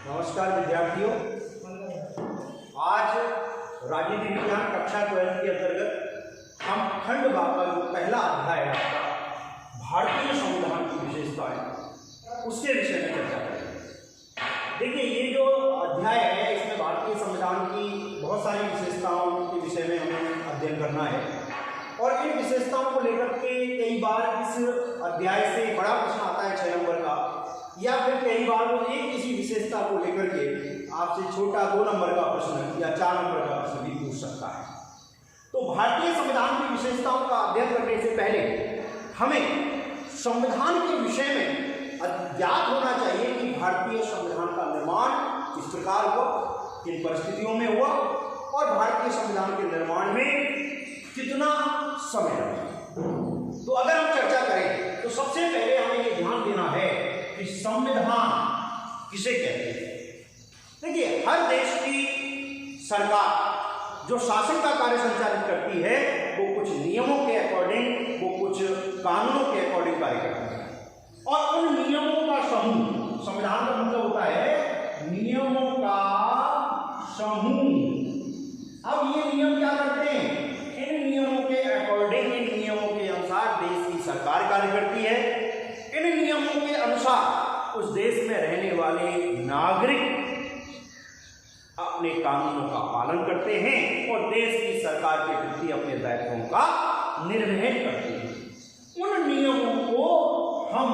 नमस्कार विद्यार्थियों, आज राजनीति विज्ञान कक्षा 12 के अंतर्गत हम खंड बा का जो पहला अध्याय है आपका भारतीय संविधान की विशेषताएं उसके विषय में चर्चा करेंगे। देखिए, ये जो अध्याय है इसमें भारतीय संविधान की बहुत सारी विशेषताओं के विषय में हमें अध्ययन करना है और इन विशेषताओं को लेकर के कई बार इस अध्याय से बड़ा प्रश्न आता है 6 नंबर का, या फिर कई बार वो एक किसी विशेषता को लेकर के आपसे छोटा 2 नंबर का प्रश्न या 4 नंबर का प्रश्न भी पूछ सकता है। तो भारतीय संविधान की विशेषताओं का अध्ययन करने से पहले हमें संविधान के विषय में ज्ञात होना चाहिए कि भारतीय संविधान का निर्माण किस प्रकार हुआ, किन परिस्थितियों में हुआ और भारतीय संविधान के निर्माण में कितना समय लगा। तो अगर हम चर्चा करें तो सबसे पहले हमें ये ध्यान देना है कि संविधान किसे कहते हैं। देखिए, हर देश की सरकार जो शासन का कार्य संचालित करती है वो कुछ नियमों के अकॉर्डिंग, वो कुछ कानूनों के अकॉर्डिंग कार्य करती है और उन नियमों का समूह, संविधान का मतलब होता है नियमों का समूह। अब ये नियम क्या करते हैं? इन नियमों के अकॉर्डिंग, इन नियमों के अनुसार देश की सरकार कार्य करती है। इन नियमों के अनुसार उस देश में रहने वाले नागरिक अपने कानूनों का पालन करते हैं और देश की सरकार के प्रति अपने दायित्वों का निर्वहन करते हैं। उन नियमों को हम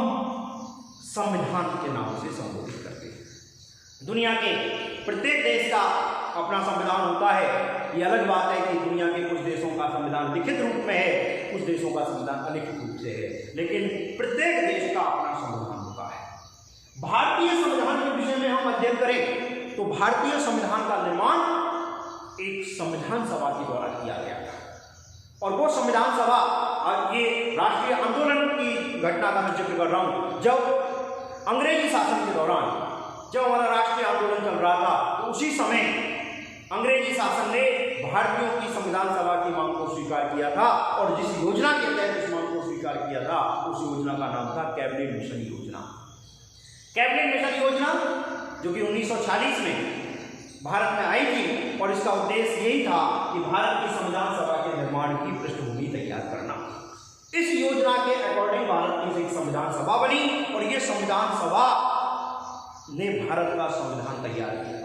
संविधान के नाम से संबोधित करते हैं। दुनिया के प्रत्येक देश का अपना संविधान होता है। ये अलग बात है कि दुनिया के कुछ देशों का संविधान लिखित रूप में है, कुछ देशों का संविधान अलिखित रूप से है, लेकिन प्रत्येक देश का अपना संविधान होता है। भारतीय संविधान के विषय में हम अध्ययन करें तो भारतीय संविधान का निर्माण एक संविधान सभा के द्वारा किया गया था और वो संविधान सभा, ये राष्ट्रीय आंदोलन की घटना का मैं जिक्र कर रहा हूं। जब अंग्रेजी शासन के दौरान जब हमारा राष्ट्रीय आंदोलन चल रहा था तो उसी समय अंग्रेजी शासन ने भारतीयों की संविधान सभा की मांग को स्वीकार किया था और जिस योजना के तहत इस मांग को स्वीकार किया था उस योजना का नाम था कैबिनेट मिशन योजना। कैबिनेट मिशन योजना जो कि 1940 में भारत में आई थी और इसका उद्देश्य यही था कि भारत की संविधान सभा के निर्माण की पृष्ठभूमि तैयार करना। इस योजना के अकॉर्डिंग भारत की एक संविधान सभा बनी और यह संविधान सभा ने भारत का संविधान तैयार किया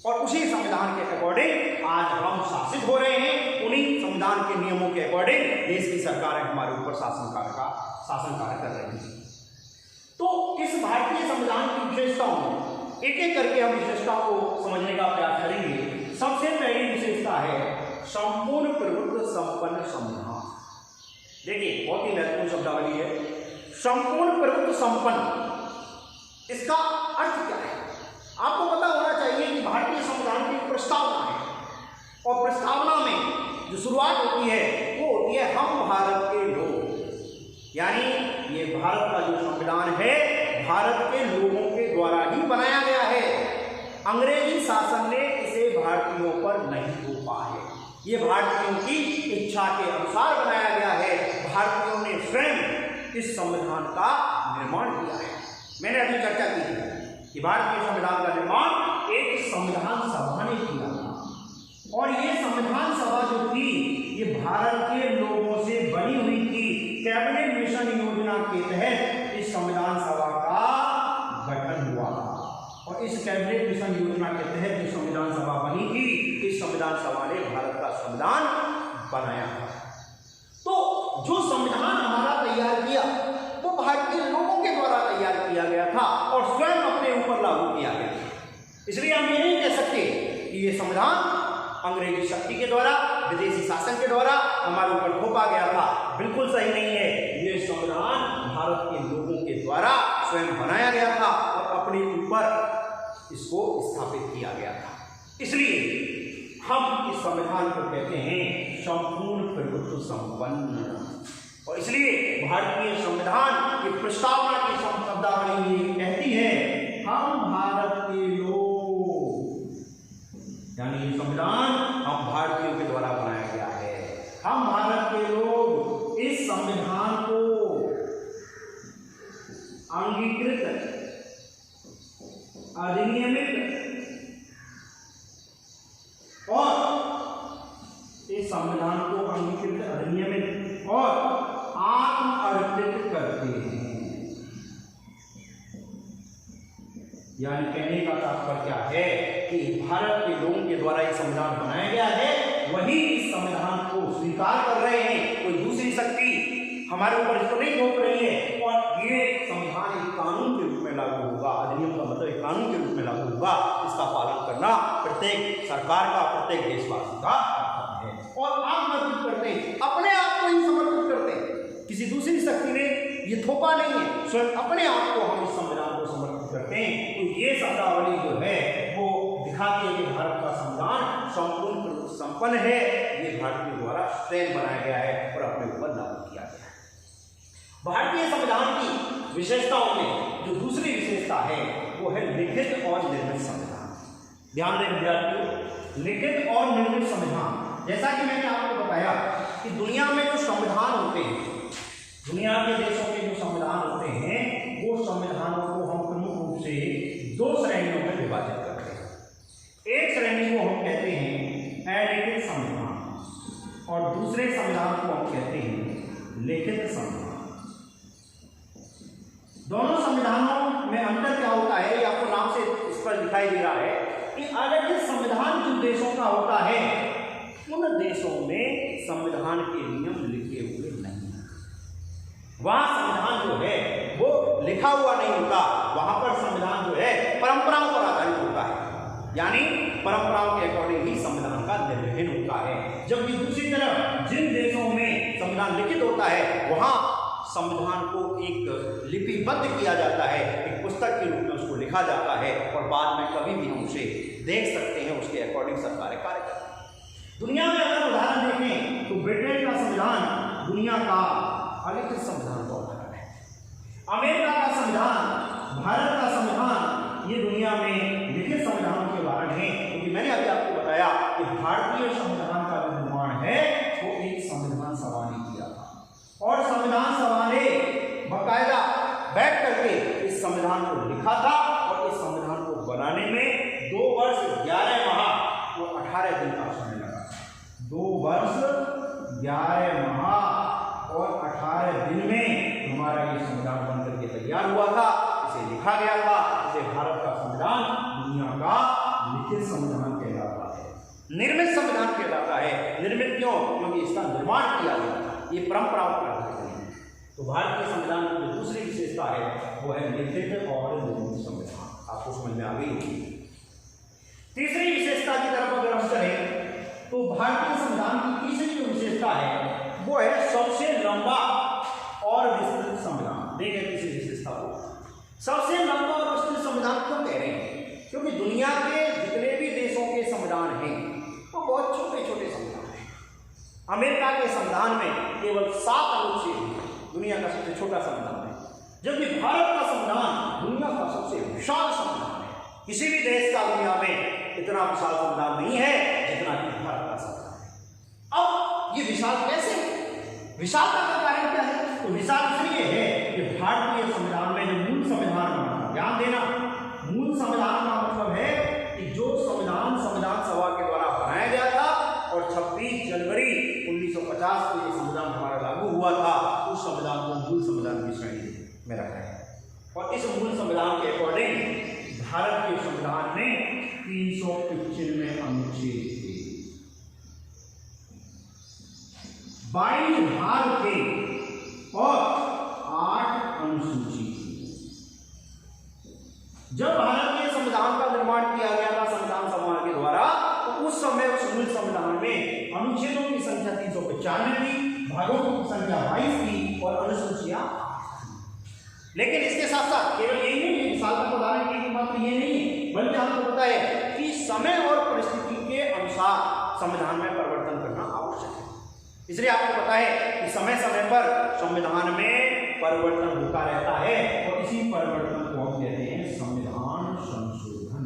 और उसी संविधान के अकॉर्डिंग आज हम शासित हो रहे हैं। उन्हीं संविधान के नियमों के अकॉर्डिंग देश की सरकार हमारे ऊपर शासन कार्य कर रही है। तो इस भारतीय संविधान की विशेषताओं में एक एक करके हम विशेषताओं को समझने का प्रयास करेंगे। सबसे पहली विशेषता है संपूर्ण प्रभुत्व संपन्न संविधान। देखिए, बहुत ही महत्वपूर्ण शब्दावली है, संपूर्ण प्रभुत्व संपन्न। इसका अर्थ क्या है? आपको पता होना चाहिए कि भारतीय संविधान की प्रस्तावना है और प्रस्तावना में जो शुरुआत होती है वो होती है हम भारत के लोग, यानी ये भारत का जो संविधान है भारत के लोगों के द्वारा ही बनाया गया है। अंग्रेजी शासन ने इसे भारतीयों पर नहीं थोपा है, ये भारतीयों की इच्छा के अनुसार बनाया गया है। भारतीयों ने स्वयं इस संविधान का निर्माण किया है। मैंने अभी चर्चा की थी कि भारतीय संविधान का निर्माण एक संविधान सभा ने किया था और ये संविधान सभा जो थी ये भारत के लोगों से बनी हुई थी। कैबिनेट मिशन योजना के तहत इस संविधान सभा का गठन हुआ और इस कैबिनेट मिशन योजना के तहत जो संविधान सभा बनी थी इस संविधान सभा ने भारत का संविधान बनाया था। तो जो संविधान हमारा तैयार किया वो भारतीय लोगों के द्वारा तैयार किया गया था और स्वयं अपने ऊपर लागू किया गया था। इसलिए हम ये नहीं कह सकते कि ये संविधान अंग्रेजी शक्ति के द्वारा, विदेशी शासन के द्वारा हमारे ऊपर थोपा गया था। बिल्कुल सही नहीं है। ये संविधान भारत के लोगों के द्वारा स्वयं बनाया गया था और अपने ऊपर इसको स्थापित किया गया था। इसलिए हम इस संविधान को कहते हैं संपूर्ण प्रभुत्व संपन्न और इसलिए भारतीय संविधान की प्रस्तावना की शब्दावली कहती है हम भारत के लोग, यानी ये संविधान हम भारतीयों के द्वारा बनाया गया है। हम भारत के लोग इस संविधान को अंगीकृत अधिनियमित और इस संविधान को अंगीकृत, अधिनियमित और आत्म अर्पित करते हैं। यानी कहने का तात्पर्य क्या है कि भारत के लोगों के द्वारा ये संविधान बनाया गया है, वही इस संविधान को स्वीकार कर रहे हैं। कोई दूसरी शक्ति हमारे ऊपर इसको नहीं थोप रही है। और ये संविधान एक कानून के रूप में लागू होगा। अधिनियम का मतलब एक कानून के रूप में लागू होगा। इसका पालन करना प्रत्येक सरकार का, प्रत्येक देशवासी का कर्तव्य है। और आत्मर्पित करते हैं, अपने आप को ही समर्पित करते हैं। किसी दूसरी शक्ति ने ये थोपा नहीं है, स्वयं अपने आप को हम इस संविधान को समर्पित करते हैं। तो ये शब्दावली जो है वो दिखाती है कि भारत का संविधान संपूर्ण संपन्न है। ये भारत के द्वारा स्वयं बनाया गया है और अपने ऊपर लागू किया गया है। भारतीय संविधान की विशेषताओं में जो दूसरी विशेषता है वो है लिखित और निर्मित संविधान। ध्यान दें विद्यार्थियों, लिखित और निर्मित संविधान। जैसा कि मैंने आपको बताया कि दुनिया में जो संविधान होते हैं, दुनिया के देशों के जो संविधान होते हैं, वो संविधानों को हम प्रमुख रूप से दो श्रेणियों में विभाजित करते हैं। एक श्रेणी को हम कहते हैं अलिखित संविधान और दूसरे संविधान को हम कहते हैं लिखित संविधान। दोनों संविधानों में अंतर क्या होता है, ये आपको नाम से इस पर दिखाई दे रहा है कि अलिखित संविधान जिन देशों का होता है, उन देशों में संविधान के नियम लिखे हुए नहीं है। वहां संविधान जो है वो लिखा हुआ नहीं होता। वहां पर संविधान जो है परंपराओं पर आधारित होता है, यानी परंपराओं के अकॉर्डिंग ही संविधान का निर्वहन होता है। जबकि दूसरी तरफ जिन देशों में संविधान लिखित होता है, वहां संविधान को एक लिपिबद्ध किया जाता है, एक पुस्तक के रूप में उसको लिखा जाता है और बाद में कभी भी हम उसे देख सकते हैं। उसके अकॉर्डिंग सरकारें कार्य करती हैं। दुनिया में अगर उदाहरण देखें तो ब्रिटेन का संविधान दुनिया का अलिखित संविधान का उदाहरण है। अमेरिका का संविधान, भारत का संविधान, ये दुनिया में लिखित संविधानों के उदाहरण हैं। क्योंकि मैंने अभी आपको बताया कि भारतीय संविधान का जो निर्माण है वो एक संविधान सभा ने किया था और संविधान सभा ने बाकायदा बैठ करके इस संविधान को लिखा था और इस संविधान को बनाने में 2 वर्ष 11 माह और 18 दिन का समय लगा। 2 वर्ष 11 माह और 18 दिन में हमारा ये संविधान बनकर के तैयार हुआ था, इसे लिखा गया था। इसे भारत का संविधान दुनिया का लिखित संविधान कहलाता है, निर्मित संविधान कहलाता है। निर्मित क्यों? क्योंकि इसका निर्माण किया गया था, ये परंपराओं पर आधारित है। तो भारतीय संविधान की जो दूसरी विशेषता है वो है लिखित और निर्मित संविधान। आपको समझ में आ गई होगी। तीसरी विशेषता की तरफ अगर हम चलें तो भारतीय संविधान की तीसरी जो विशेषता है वो है सबसे लंबा और विस्तृत संविधान। देखें तीसरी विशेषता को, सबसे लंबा और विस्तृत संविधान क्यों कह रहे हैं? क्योंकि दुनिया के जितने भी देशों के संविधान हैं वो बहुत छोटे छोटे संविधान हैं। अमेरिका के संविधान में केवल 7 अनुच्छेद हैं, दुनिया का सबसे छोटा संविधान है। जबकि भारत का संविधान दुनिया का सबसे विशाल संविधान है। किसी भी देश का दुनिया में इतना विशाल संविधान नहीं है जितना कि भारत का संविधान है। अब ये विशाल कैसे? विशालता का कारण क्या है? तो विशाल इसलिए है कि भारतीय संविधान में जो मूल संविधान बना, ध्यान देना, मूल संविधान का मतलब है कि जो संविधान संविधान सभा के द्वारा बनाया गया था और 26 जनवरी 1950 को ये संविधान हमारा लागू हुआ था, उस संविधान को मूल संविधान की श्रेणी में रखा है। और इस मूल संविधान के अकॉर्डिंग भारत के संविधान में 395 अनुच्छेद थे, 22 भाग थे और 8 अनुसूची थी। जब भारत के संविधान का निर्माण किया गया था संविधान सभा के द्वारा, तो उस समय उस मूल संविधान में अनुच्छेदों की संख्या 395 थी, भागों की संख्या 22 थी और अनुसूचियां 8 थी। लेकिन इसके साथ साथ केवल यही नहीं है, विशालता को उदाहरण के मात्र ये नहीं है, बल्कि आपको पता है कि समय और परिस्थिति के अनुसार संविधान में परिवर्तन करना आवश्यक है। इसलिए आपको पता है कि समय समय पर संविधान में परिवर्तन होता रहता है और इसी परिवर्तन को हम कहते हैं संविधान संशोधन।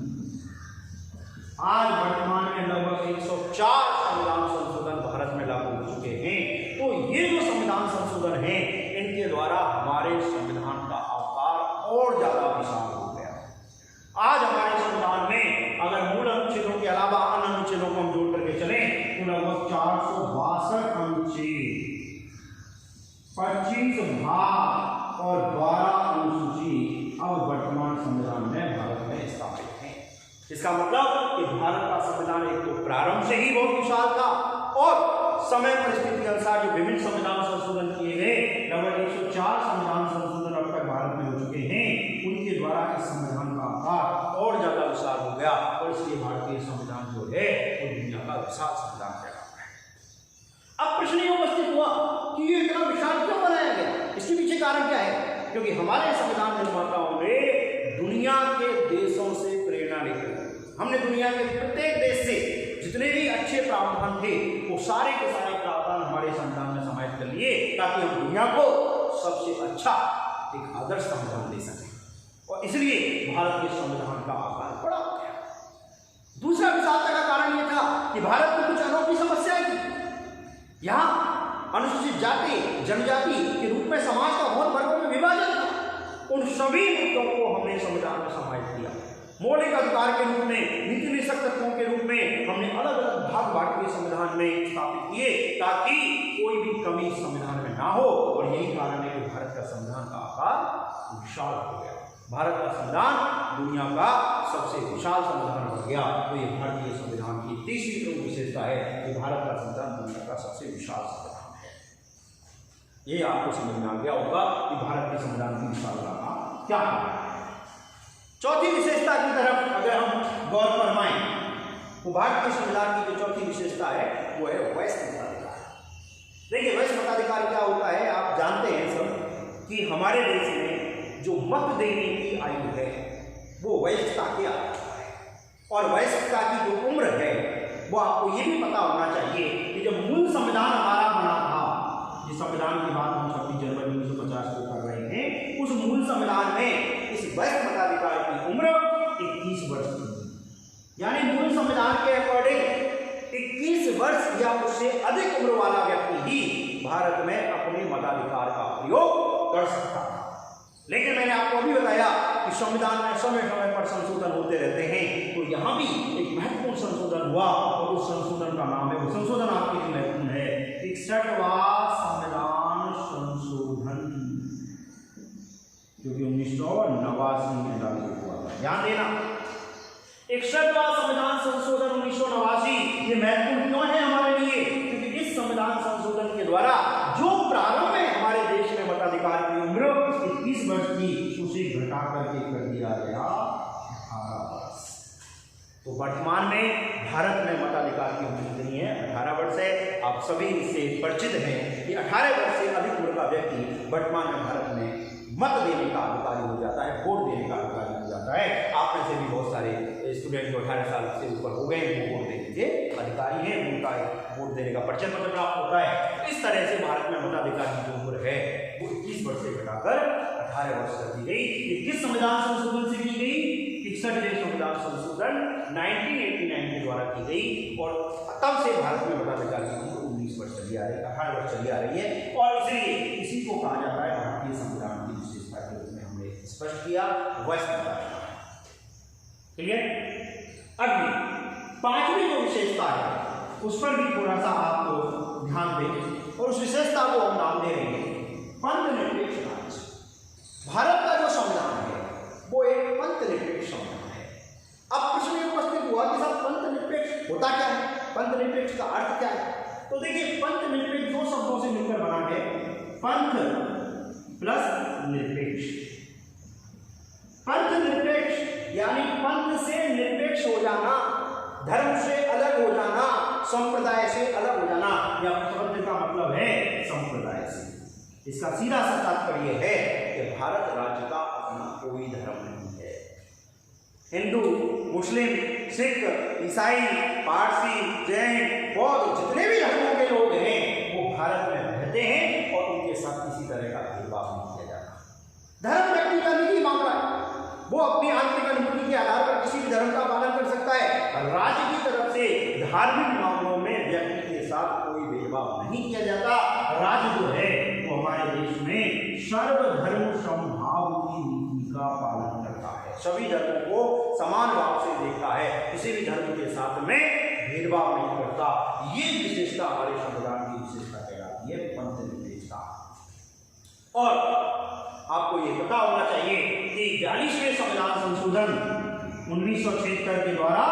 आज वर्तमान में लगभग 104 संविधान संशोधन भारत में लागू हो चुके हैं। तो ये जो संविधान संशोधन है, इनके द्वारा हमारे संविधान का आकार और ज्यादा विशाल हो गया। आज हमारे को हम जोड़ करके चले तो लगभग 462 अनुच्छेद, 25 भाग और 12 अनुसूची अब वर्तमान संविधान में भारत में स्थापित है। इसका मतलब कि भारत का संविधान एक तो प्रारंभ से ही बहुत विशाल था और समय परिस्थिति के अनुसार जो विभिन्न संविधान संशोधन किए गए, लगभग 104 संविधान संशोधन अब तक भारत में हो चुके हैं, उनके द्वारा इस संविधान का आकार और ज्यादा विशाल हो गया और इसलिए भारतीय संविधान जो है वो दुनिया का विशाल संविधान कहलाता है। अब प्रश्न ये उपस्थित हुआ कि ये इतना विशाल क्यों बनाया गया, इसके पीछे कारण क्या है? क्योंकि हमारे संविधान निर्माताओं ने दुनिया के देशों से प्रेरणा लेकर हमने दुनिया के प्रत्येक देश से जितने भी अच्छे प्रावधान थे वो सारे के सारे प्रावधान हमारे संविधान में समाहित कर लिए ताकि हम दुनिया को सबसे अच्छा एक आदर्श संविधान दे सकें और इसलिए भारत के संविधान का आकार बड़ा हो गया। दूसरा विशालता का कारण यह था कि भारत में कुछ अनोखी समस्याएं थी। यहाँ अनुसूचित जाति जनजाति के रूप में समाज का बहुत वर्गों में विभाजन था। उन सभी मुद्दों को हमने संविधान में समाहित किया। मौलिक अधिकार के रूप में, नीति निषेध तत्वों के रूप में हमने अलग अलग भाग भारतीय संविधान में स्थापित किए ताकि कोई भी कमी संविधान में ना हो और यही कारण है कि भारत का संविधान का आकार विशाल हो गया। भारत का संविधान दुनिया का सबसे विशाल संविधान बन गया। तो ये भारतीय संविधान की तीसरी प्रमुख विशेषता है कि भारत का संविधान दुनिया का सबसे विशाल संविधान है। ये आपको समझ में आ गया होगा कि भारत के संविधान की विशालता का क्या है। चौथी विशेषता की तरफ अगर हम गौर फरमाएं तो भारतीय संविधान की जो चौथी विशेषता है वो है वयस्क मताधिकार। देखिए वयस्क मताधिकार क्या होता है, आप जानते हैं सब कि हमारे देश में जो मत देने की आयु है वो वयस्कता के आधार पर है और वयस्कता की जो उम्र है वो आपको ये भी पता होना चाहिए कि जब मूल संविधान हमारा बना था, जिस संविधान की बात हम 26 जनवरी 1950 को कर रहे हैं, उस मूल संविधान में इस वयस्क मताधिकार की उम्र 21 वर्ष थी। यानी मूल संविधान के अकॉर्डिंग 21 वर्ष या उससे अधिक उम्र वाला व्यक्ति ही भारत में अपने मताधिकार का प्रयोग कर सकता है। लेकिन मैंने आपको अभी बताया कि संविधान में समय समय पर संशोधन होते रहते हैं, तो यहाँ भी एक महत्वपूर्ण संशोधन हुआ और उस संशोधन का नाम है, वो संशोधन आपके लिए महत्वपूर्ण है, 61वां संविधान संशोधन जो कि 1989 में लागू हुआ था। ध्यान देना, 61वां संविधान संशोधन 1989 ये महत्वपूर्ण क्यों है हमारे लिए? क्योंकि इस संविधान संशोधन के द्वारा जो प्रारंभ में हमारे देश में मताधिकार की उम्र 21 वर्ष थी उसे घटा करके कर दिया गया 18 वर्ष। तो वर्तमान में भारत में मताधिकार की उम्र कितनी है? 18 वर्ष है। आप सभी इससे परिचित हैं कि 18 वर्ष से अधिक उम्र का व्यक्ति वर्तमान में भारत में मत देने का अधिकारी हो जाता है, वोट देने का अधिकारी हो जाता है। आप में से भी बहुत सारे स्टूडेंट जो 18 साल से ऊपर हो गए वो वोट देने के अधिकारी हैं, उनका वोट देने का परिचय पत्र प्राप्त होता है। इस तरह से भारत में मताधिकार की जो उम्र है वो 21 वर्ष से घटाकर 18 वर्ष कर दी गई। ये किस संविधान संशोधन से की गई? 61वें संविधान संशोधन 1989 के द्वारा की गई और तब से भारत में मताधिकार की उम्र 19 वर्ष चली आ रही है, 18 वर्ष चली आ रही है और इसलिए इसी को कहा जाता है भारतीय संविधान की विशेषता के रूप में हमने स्पष्ट किया वयस्क मताधिकार। क्लियर? अगली 5वीं जो विशेषता है उस पर भी थोड़ा सा आप ध्यान दें और उस विशेषता को हम नाम दे रहे हैं पंथ निरपेक्ष राज्य। भारत का जो संविधान है वो एक पंथ निरपेक्ष संविधान है। अब प्रश्न ये उपस्थित हुआ कि साहब पंथ निरपेक्ष होता क्या है, पंथ निरपेक्ष का अर्थ क्या है? तो देखिए पंथ निरपेक्ष दो शब्दों से मिलकर बना है, पंथ प्लस निरपेक्ष। पंथ निरपेक्ष यानी पंथ से निरपेक्ष हो जाना, धर्म से अलग हो जाना, संप्रदाय से अलग हो जाना, या पंथ का मतलब है संप्रदाय से। इसका सीधा सा तात्पर्य है कि भारत राज्य का अपना कोई धर्म नहीं है। हिंदू, मुस्लिम, सिख, ईसाई, पारसी, जैन, बौद्ध जितने भी धर्मों के लोग हैं वो भारत में रहते हैं और उनके साथ किसी तरह का भेदभाव नहीं किया जाता। धर्म व्यक्ति का निजी मामला है, वो अपनी आंतरिक अनुभूति के आधार पर किसी भी धर्म का पालन कर सकता है। राज्य की तरफ से धार्मिक मामलों में व्यक्ति के साथ कोई भेदभाव नहीं किया जाता। राज्य जो है वो हमारे देश में सर्वधर्म समभाव की नीति का पालन करता है, सभी धर्मों को समान भाव से देखता है, किसी भी धर्म के साथ में भेदभाव नहीं करता। ये विशेषता हमारे संविधान की विशेषता कहलाती है, पंथ निर्देशता। और आपको ये पता होना चाहिए कि 42वें संविधान संशोधन 1976 के द्वारा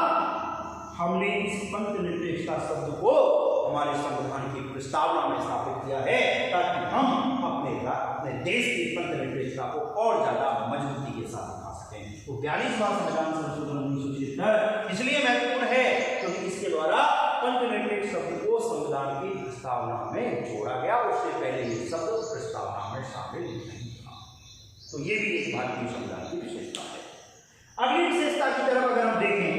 हमने इस पंथ निर्देशता शब्द को हमारे संविधान की प्रस्तावना में स्थापित किया है, ताकि हम अपने देश की पंथ निर्देशता को और ज्यादा मजबूती के साथ दिखा सकें। तो 42वां संविधान संशोधन 1976 इसलिए महत्वपूर्ण है क्योंकि इसके द्वारा पंथ निर्देश शब्द को संविधान की प्रस्तावना में जोड़ा गया। उससे पहले ये शब्द प्रस्तावना में शामिल नहीं था। तो ये भी एक भारतीय संविधान की विशेषता है। अगली विशेषता की तरफ अगर हम देखें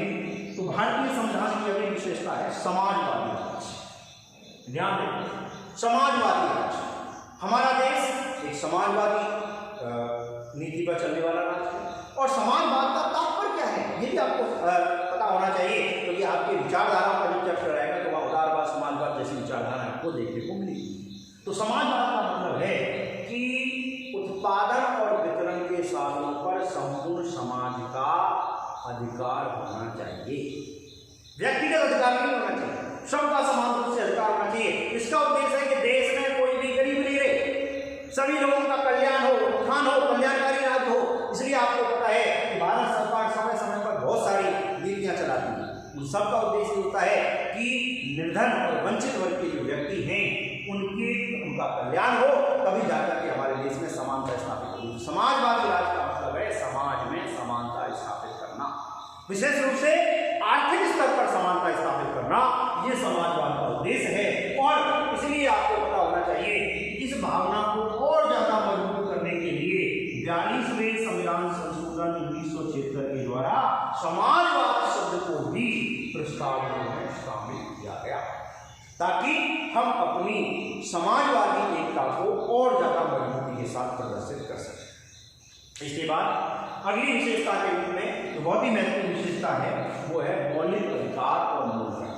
तो भारतीय संविधान की अगली विशेषता है समाजवादी राज्य। ध्यान दें, समाजवादी राज्य। हमारा देश एक समाजवादी नीति पर चलने वाला राज्य है। और समाजवाद का तात्पर्य क्या है ये भी आपको पता होना चाहिए, क्योंकि आपके विचारधारा का जो चर्चा रहेगा तो वह उदारवाद, समाजवाद जैसी विचारधारा आपको देखने को मिलेगी। तो समाजवाद का मतलब है कि उत्पादन और वितरण के साधनों पर संपूर्ण समाज का अधिकार होना चाहिए। व्यक्तिगत अधिकार नहीं होना चाहिए, सबका समान रूप से अधिकार होना चाहिए। इसका उद्देश्य है कि देश में कोई भी गरीब नहीं रहे, सभी लोगों का कल्याण हो, उत्थान हो, कल्याणकारी राज्य हो। इसलिए आपको पता है कि भारत सरकार समय समय पर बहुत सारी नीतियां चलाती है। उन सबका उद्देश्य होता है कि निर्धन और वंचित वर्ग के जो व्यक्ति हैं उनका कल्याण हो, तभी जाकर के हमारे देश में समानता स्थापित होगी। समाजवादी राज्य का मतलब है समाज में समानता स्थापित करना, विशेष रूप से आर्थिक स्तर पर समानता स्थापित करना, ये समाजवाद का उद्देश्य है। और इसलिए आपको पता होना चाहिए कि इस भावना को और ज्यादा मजबूत करने के लिए 42वें संविधान संशोधन 1976 के द्वारा समाजवाद शब्द को भी प्रस्तावना में शामिल किया गया, ताकि हम अपनी समाजवादी एकता को और ज्यादा मजबूती के साथ प्रदर्शित कर सकें। इसके बाद अगली विशेषता के रूप में जो बहुत ही महत्वपूर्ण विशेषता है वो है मौलिक अधिकार और मूलधर्म।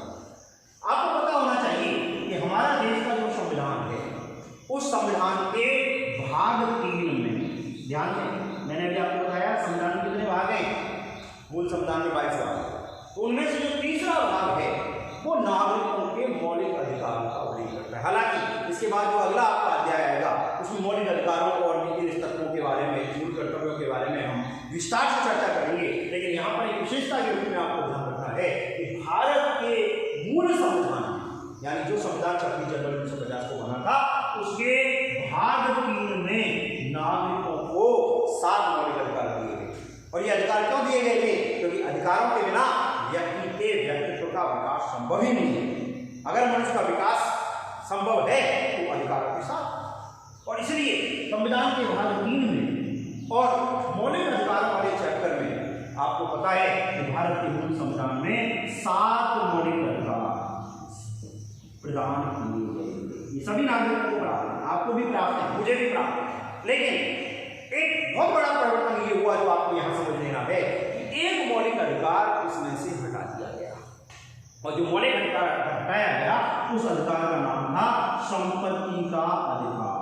आपको पता होना चाहिए कि हमारा देश का जो संविधान है उस संविधान के भाग 3 में, ध्यान दें, मैंने अभी आपको बताया संविधान के कितने भाग हैं, मूल संविधान में 22 भाग है। तो उनमें से जो तीसरा भाग है वो नागरिकों के मौलिक अधिकारों का उल्लेख करता है। हालांकि इसके बाद जो अगला आपका अध्याय आएगा उसमें मौलिक अधिकारों और नीति तत्वों के बारे में, मूल कर्तव्यों के बारे में हम विस्तार से चर्चा करेंगे। लेकिन यहाँ पर एक विशेषता के रूप में आपको ध्यान रखना है कि भारत के मूल संविधान यानी जो संविधान 26 जनवरी 1950 को बना था उसके भाग 3 में नागरिकों को 7 मौलिक अधिकार दिए गए। और ये अधिकार क्यों दिए गए थे? क्योंकि अधिकारों के बिना व्यक्ति के व्यक्तित्व का विकास संभव ही नहीं है। अगर मनुष्य का विकास संभव है तो अधिकारों के साथ। और इसलिए संविधान के भाग 3 में और मौलिक अधिकारों वाले चैप्टर में आपको पता है कि भारत के मूल संविधान में 7 मौलिक अधिकार प्रदान किए गए। ये सभी नागरिकों को प्राप्त है, आपको भी प्राप्त है, मुझे भी प्राप्त है। लेकिन एक बहुत बड़ा परिवर्तन ये हुआ जो आपको यहाँ समझ लेना है कि एक मौलिक अधिकार इसमें से हटा दिया गया। और जो मौलिक अधिकार हटाया गया उस अधिकार का नाम था संपत्ति का अधिकार।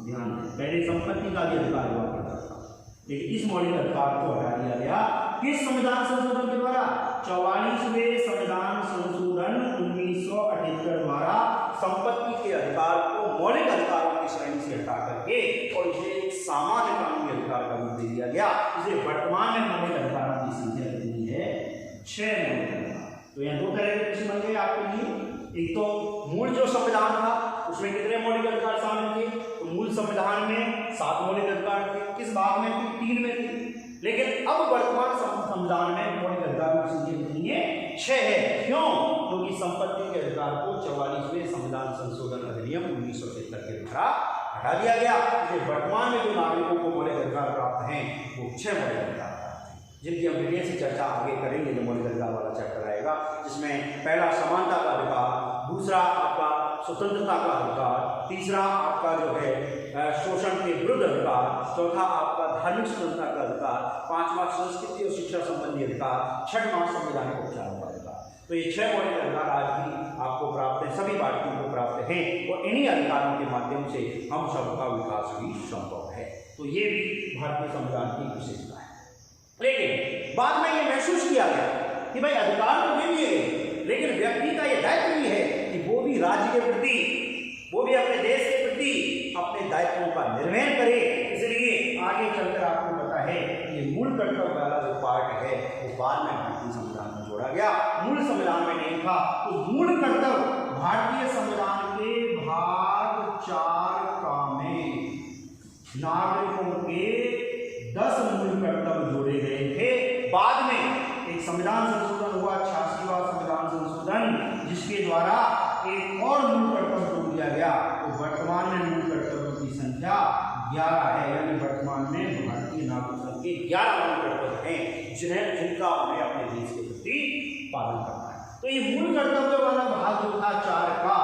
ध्यान दें, पहले संपत्ति का भी अधिकार हुआ करता था, लेकिन इस मौलिक अधिकार को हटा दिया गया। किस संविधान संशोधन के द्वारा? 44वें संविधान संशोधन 1978 द्वारा संपत्ति के अधिकार को मौलिक अधिकारों की श्रेणी से हटा करके और इसे एक सामान्य कानूनी अधिकार का रूप दे दिया गया। इसे वर्तमान में मौलिक अधिकारों की संख्या कितनी है? 6 मौलिक अधिकार। तो यहाँ 2 तरह के प्रश्न बन गए आपके लिए। एक तो मूल जो संविधान था उसमें कितने मौलिक अधिकार शामिल थे? तो मूल संविधान में 7 मौलिक अधिकार थे। किस भाग में थे? 3 में थे। लेकिन अब वर्तमान संविधान में मौलिक अधिकारों की संख्या कितनी है? 6 है। क्यों? क्योंकि संपत्ति के अधिकार को 44वें संविधान संशोधन अधिनियम 1973 के द्वारा हटा दिया गया। इसलिए वर्तमान में जो नागरिकों को मौलिक अधिकार प्राप्त हैं वो 6 मौलिक अधिकार प्राप्त हैं, जिनकी हम डिटेल से चर्चा आगे करेंगे। जो मौलिक अधिकार वाला चैप्टर आएगा जिसमें पहला समानता का अधिकार, दूसरा आपका स्वतंत्रता का अधिकार, तीसरा आपका जो है शोषण के विरुद्ध अधिकार, चौथा आपका धार्मिक स्वतंत्रता का अधिकार, 5वां संस्कृति और शिक्षा संबंधी अधिकार, 6वां संवैधानिक उपचारों का अधिकार। तो ये 6 मौलिक अधिकार आज भी आपको प्राप्त है, सभी भारतीयों को प्राप्त हैं और इन्हीं अधिकारों के माध्यम से हम सबका विकास भी संभव है। तो ये भी भारतीय संविधान की विशेषता है। लेकिन बाद में ये महसूस किया गया कि भाई अधिकार तो दे दिए गए, लेकिन व्यक्ति का यह दायित्व भी है कि वो भी राज्य के प्रति, वो भी अपने देश के प्रति अपने दायित्वों का निर्वहन करे। इसलिए आगे चलकर आपको पता है ये मूल कर्तव्य वाला जो पार्ट है वो बाद में भारतीय संविधान में जोड़ा गया, मूल संविधान में नहीं था। तो मूल कर्तव्य भारतीय संविधान के भाग 4 का में नागरिकों के 10 मूल कर्तव्य जोड़े गए थे। बाद में एक संविधान संशोधन हुआ, 86वां संविधान संशोधन, जिसके द्वारा एक और मूल कर्तव्य जोड़ दिया गया। तो वर्तमान में मूल कर्तव्यों की संख्या 11 है, यानी वर्तमान में भारतीय नागरिकों के 11 मूल कर्तव्य हैं जिनका उन्हें अपने देश के प्रति पालन करना है। तो ये मूल कर्तव्य वाला भाग जो था 4 का,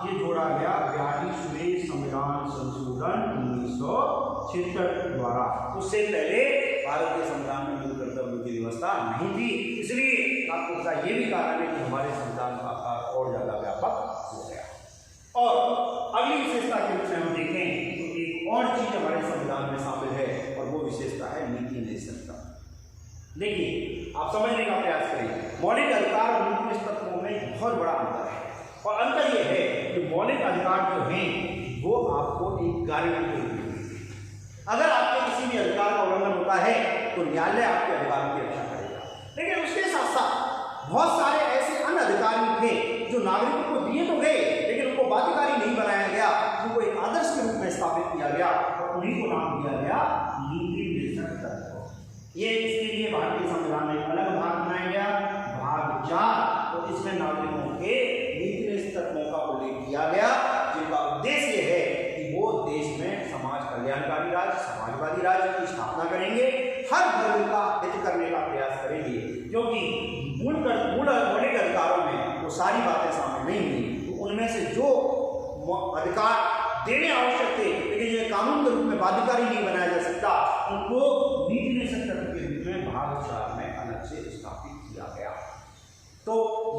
ये जोड़ा गया 42वें संविधान संशोधन 1976 द्वारा। उससे पहले भारत के संविधान में मूल कर्तव्यों की व्यवस्था नहीं थी। इसलिए आपको इसका ये भी कारण है कि हमारे संविधान का आकार और ज्यादा व्यापक हो गया। और अगली विशेषता के रूप में हम देखें तो एक और चीज हमारे संविधान में शामिल है और वो विशेषता है नीति निषेधता। देखिए, आप समझने का प्रयास करें, मौलिक अधिकार और नीति निषेधत्वों में बहुत बड़ा अंतर है। और अंतर यह है कि मौलिक अधिकार जो हैं वो आपको एक गारंटी के रूप में, अगर आपके किसी भी अधिकार का उल्लंघन होता है तो न्यायालय आपके अधिकारों की रक्षा करेगा। लेकिन उसके साथ साथ बहुत सारे ऐसे अन्य अधिकार भी थे जो नागरिकों को दिए तो गए, लेकिन उनको बाध्यकारी नहीं बनाया गया, उनको एक आदर्श के रूप में स्थापित किया गया और उन्हीं को नाम दिया गया नीति निषेध तत्व। ये इसके लिए भारतीय संविधान में एक अलग भाग बनाया गया, भाग 4। तो इसमें नागरिकों के नीति निषेध तत्वों का उल्लेख किया गया, जिनका उद्देश्य है कि वो देश में समाज कल्याणकारी राज्य, समाजवादी राज्य की स्थापना करेंगे, हर धर्म का हित करने का प्रयास करेंगे। क्योंकि मूल मौलिक अधिकारों में वो सारी बातें सामने नहीं हुई, तो उनमें से जो अधिकार देने आवश्यक थे लेकिन ये कानून के रूप में बाध्यकारी नहीं बनाया जा सकता, उनको नीति निषेध तत्व के रूप में भाग 4 में अलग से स्थापित किया गया। तो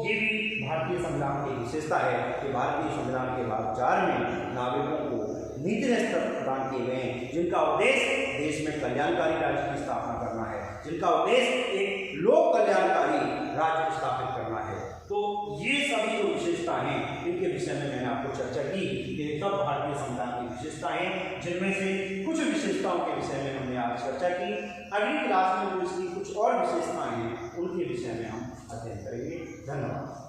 ये भी भारतीय संविधान की विशेषता है कि भारतीय संविधान के भाग 4 में नागरिकों को नीति निषेध तत्व प्रदान किए गए हैं, जिनका उद्देश्य देश में कल्याणकारी राज्य की स्थापना करना है, जिनका उद्देश्य एक लोक कल्याणकारी राज्य स्थापित करना है। तो ये सभी जो विशेषता हैं इनके विषय में मैंने आपको चर्चा की। ये सब भारतीय संविधान की विशेषताएं, जिनमें से कुछ विशेषताओं के विषय में हमने आज चर्चा की। अगली क्लास में जो इसकी कुछ और विशेषताएं हैं उनके विषय में हम अध्ययन करेंगे। धन्यवाद।